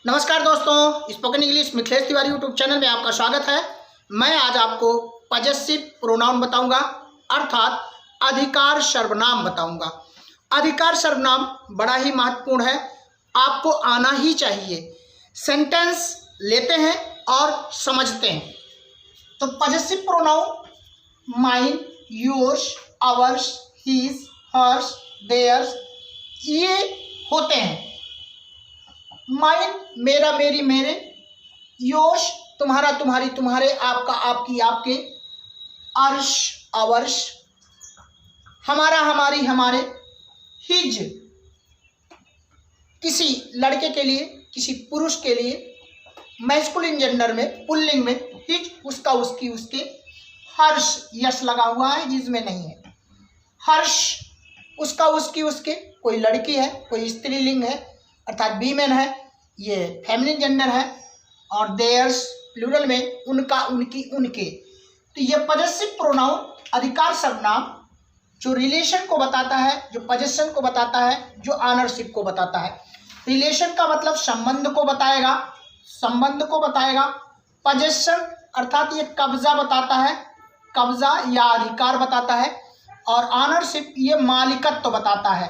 नमस्कार दोस्तों, spoken English Mithilesh Tiwari YouTube channel में आपका स्वागत है। मैं आज आपको पजेसिव प्रोनाउन बताऊंगा, अर्थात अधिकार सर्वनाम बताऊंगा। अधिकार सर्वनाम बड़ा ही महत्वपूर्ण है, आपको आना ही चाहिए। सेंटेंस लेते हैं और समझते हैं। तो possessive pronoun mine, yours, ours, his, hers, theirs ये होते हैं। माइन मेरा, मेरी, मेरे। योश तुम्हारा, तुम्हारी, तुम्हारे, आपका, आपकी, आपके। अर्श आवर्स, हमारा, हमारी, हमारे। हिज किसी लड़के के लिए, किसी पुरुष के लिए, मैस्कुलिन जेंडर में, पुल्लिंग में। हिज उसका, उसकी, उसके। हर्ष यश लगा हुआ है, जिसमें नहीं है। हर्ष उसका, उसकी, उसके। कोई लड़की है, कोई स्त्रीलिंग है अर्थात वीमेन है, ये फेमिनिन जेंडर है। और देयर्स प्लूरल में उनका, उनकी, उनके। तो ये पजेसिव प्रोनाउन अधिकार सर्वनाम जो रिलेशन को बताता है, जो पोजेशन को बताता है, जो ऑनरशिप को बताता है। रिलेशन का मतलब संबंध को बताएगा, संबंध को बताएगा। पोजेशन अर्थात ये कब्जा बताता है, कब्जा या अधिकार बताता है। और ऑनरशिप ये मालिकत्व बताता है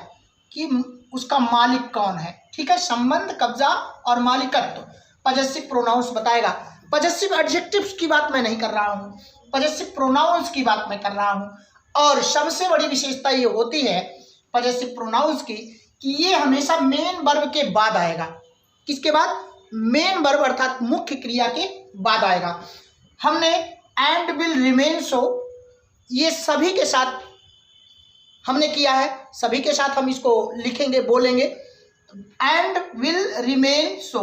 कि उसका मालिक कौन है। ठीक है, संबंध, कब्जा और मालिकत्व पजेसिव प्रोनाउंस बताएगा। पजेसिव एडजेक्टिव्स की बात मैं नहीं कर रहा हूँ, पजेसिव प्रोनाउंस की बात मैं कर रहा हूँ। और सबसे बड़ी विशेषता ये होती है पजेसिव प्रोनाउंस की कि ये हमेशा मेन वर्ब के बाद आएगा। किसके बाद? मेन वर्ब अर्थात मुख्य क्रिया के बाद आएगा। हमने एंड विल रिमेन सो ये सभी के साथ हमने किया है, सभी के साथ हम इसको लिखेंगे, बोलेंगे। एंड विल रिमेन सो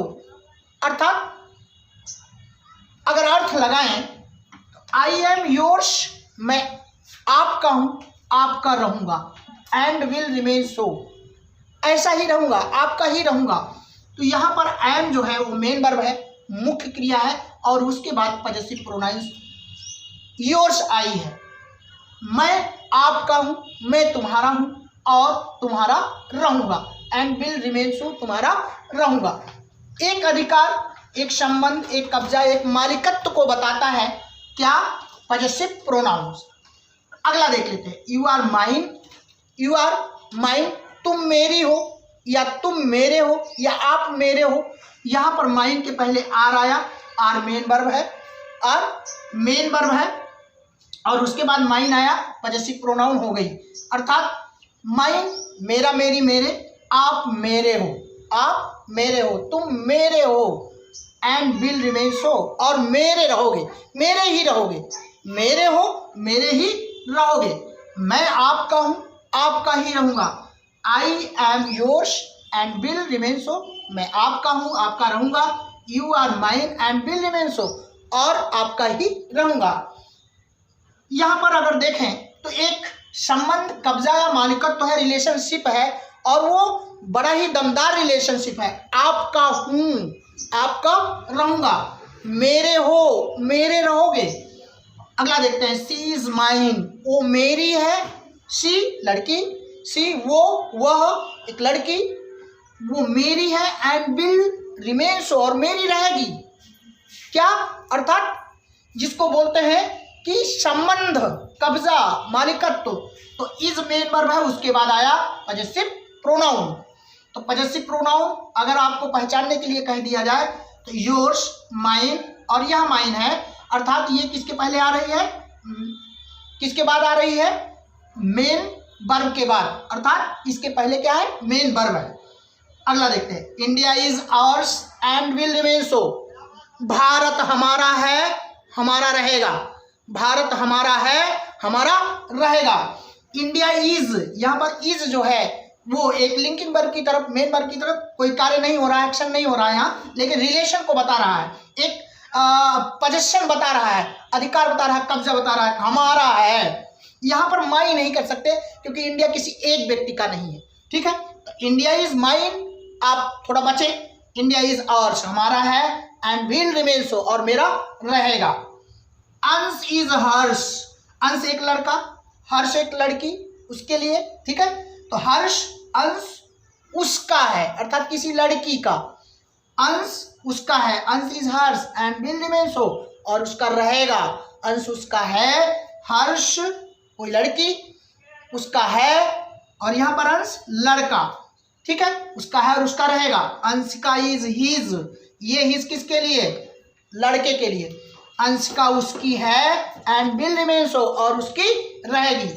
अर्थात अगर अर्थ लगाएं तो आई एम योर्स, मैं आपका हूं, आपका रहूंगा। एंड विल रिमेन सो ऐसा ही रहूंगा, आपका ही रहूंगा। तो यहां पर एम जो है वो मेन वर्ब है, मुख्य क्रिया है। और उसके बाद पजेसिव प्रोनाउंस योर्स आई है। मैं आपका हूं, मैं तुम्हारा हूं और तुम्हारा रहूंगा। एंड विल रिमेन सो तुम्हारा रहूंगा। एक अधिकार, एक संबंध, एक कब्जा, एक मालिकत्व को बताता है क्या? Possessive pronouns. अगला देख लेते हैं। You are mine, you are mine तुम मेरी हो या तुम मेरे हो या आप मेरे हो। यहां पर माइन के पहले आर आया, आर मेन वर्ब है, आर मेन वर्ब है। और उसके बाद माइन आया, पजेसिव प्रोनाउन हो गई। अर्थात माइन मेरा, मेरी, मेरे, आप मेरे हो, आप मेरे हो, तुम मेरे हो। एंड विल रिमेन सो और मेरे रहोगे, मेरे ही रहोगे, मेरे हो, मेरे ही रहोगे। मैं आपका हूं, आपका ही रहूंगा। I am yours and will remain so, मैं आपका हूं, आपका रहूंगा। You are mine and will remain so और आपका ही रहूंगा। यहां पर अगर देखें तो एक संबंध, कब्जा या मालिकत्व है, रिलेशनशिप है। और वो बड़ा ही दमदार रिलेशनशिप है। आपका हूं, आपका रहूंगा, मेरे हो, मेरे रहोगे। अगला देखते हैं। सी इज माइन, वो मेरी है। सी लड़की, सी वो, वह एक लड़की, वो मेरी है। एंड विल रिमेन सो और मेरी रहेगी। क्या? अर्थात जिसको बोलते हैं कि संबंध, कब्जा, मालिकत्व। तो इज मेन वर्ब है, उसके बाद आया पजेसिव प्रोनाउन। तो पजेसिव प्रोनाउन अगर आपको पहचानने के लिए कह दिया जाए तो योर्स, माइन, और यह माइन है अर्थात ये किसके पहले आ रही है? किसके बाद आ रही है? मेन वर्ब के बाद। अर्थात इसके पहले क्या है? मेन वर्ब है। अगला देखते हैं। India is ours and will remain सो, भारत हमारा है, हमारा रहेगा। भारत हमारा है, हमारा रहेगा। इंडिया इज, यहाँ पर इज जो है वो एक लिंकिंग वर्ब की तरफ, मेन वर्ब की तरफ कोई कार्य नहीं हो रहा है, एक्शन नहीं हो रहा है यहाँ, लेकिन रिलेशन को बता रहा है, एक पोजीशन बता रहा है, अधिकार बता रहा है, कब्जा बता रहा है, हमारा है। यहाँ पर माई नहीं कर सकते क्योंकि इंडिया किसी एक व्यक्ति का नहीं है। ठीक है, तो इंडिया इज माइन, आप थोड़ा बचे। इंडिया इज आवर्स, हमारा है। एंड विल रिमेन सो और मेरा रहेगा। अंश इज हर्ष, अंश एक लड़का, हर्ष एक लड़की, उसके लिए। ठीक है, तो हर्ष, अंश उसका है अर्थात किसी लड़की का। अंश उसका है, अंश is Harsh and will remain so, और उसका रहेगा, अंश उसका है, हर्ष कोई लड़की उसका है, और यहाँ पर अंश लड़का, ठीक है, उसका है और उसका रहेगा। अंश का इज हिज, ये हिज किसके लिए, लड़के के लिए, अंश का उसकी है एंड विल रिमेन सो, और उसकी रहेगी।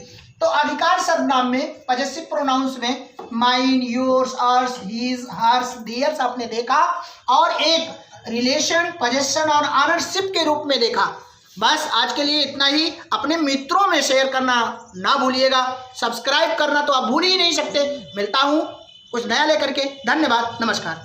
तो अधिकार सर्वनाम में पजेसिव प्रोनाउंस में mine, yours, ours, his, hers, theirs आपने देखा, और एक रिलेशन, पोजेशन और ऑनरशिप के रूप में देखा। बस आज के लिए इतना ही। अपने मित्रों में शेयर करना ना भूलिएगा, सब्सक्राइब करना तो आप भूल ही नहीं सकते। मिलता हूँ कुछ नया लेकर के। धन्यवाद, नमस्कार।